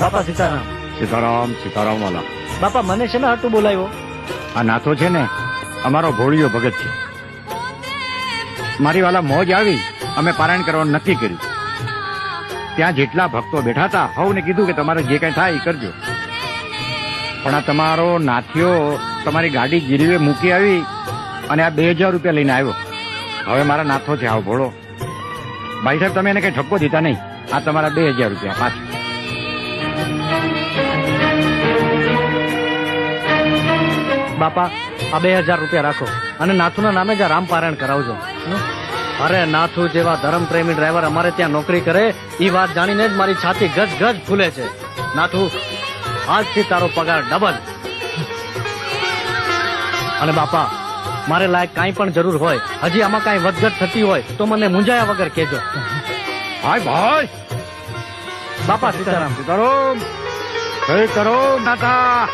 બાપા સીતારામ. સીતારામ સીતારામ વાલા. બાપા મને છે ને હાટું બોલાવ્યો? આ નાથો છે ને અમારો ભોળિયો ભગત છે. મારી વાલા મોજ આવી, અમે પારાયણ કરવાનું નક્કી કર્યું. ત્યાં જેટલા ભક્તો બેઠા હતા હવને કીધું કે તમારે જે કઈ થાય એ કરજો. પણ આ તમારો નાથિયો તમારી ગાડી ગીરવે મૂકી આવી અને આ 2000 રૂપિયા લઈને આવ્યો. હવે મારા નાથો છે આવ ભોળો. ભાઈ સાહેબ તમે એને કઈ ઠપકો દીધા નહીં. આ તમારા 2000 રૂપિયા પાછા. બાપા આ 2000 રૂપિયા રાખો અને નાથુના નામે જ રામ પારાયણ કરાવજો. અરે નાથુ જેવા ધર્મપ્રેમી ડ્રાઈવર અમારે ત્યાં નોકરી કરે એ વાત જાણીને જ મારી છાતી ગજ ગજ ફૂલે છે. નાથુ આજથી તારો પગાર ડબલ. અને બાપા મારે લાયક કાંઈ પણ જરૂર હોય, હજી આમાં કાંઈ વધઘટ થતી હોય તો મને મૂંઝાયા વગર કહેજો. ભાઈ ભાઈ બાપા સીતારામ. સીતારામ. જય કરો નાથા.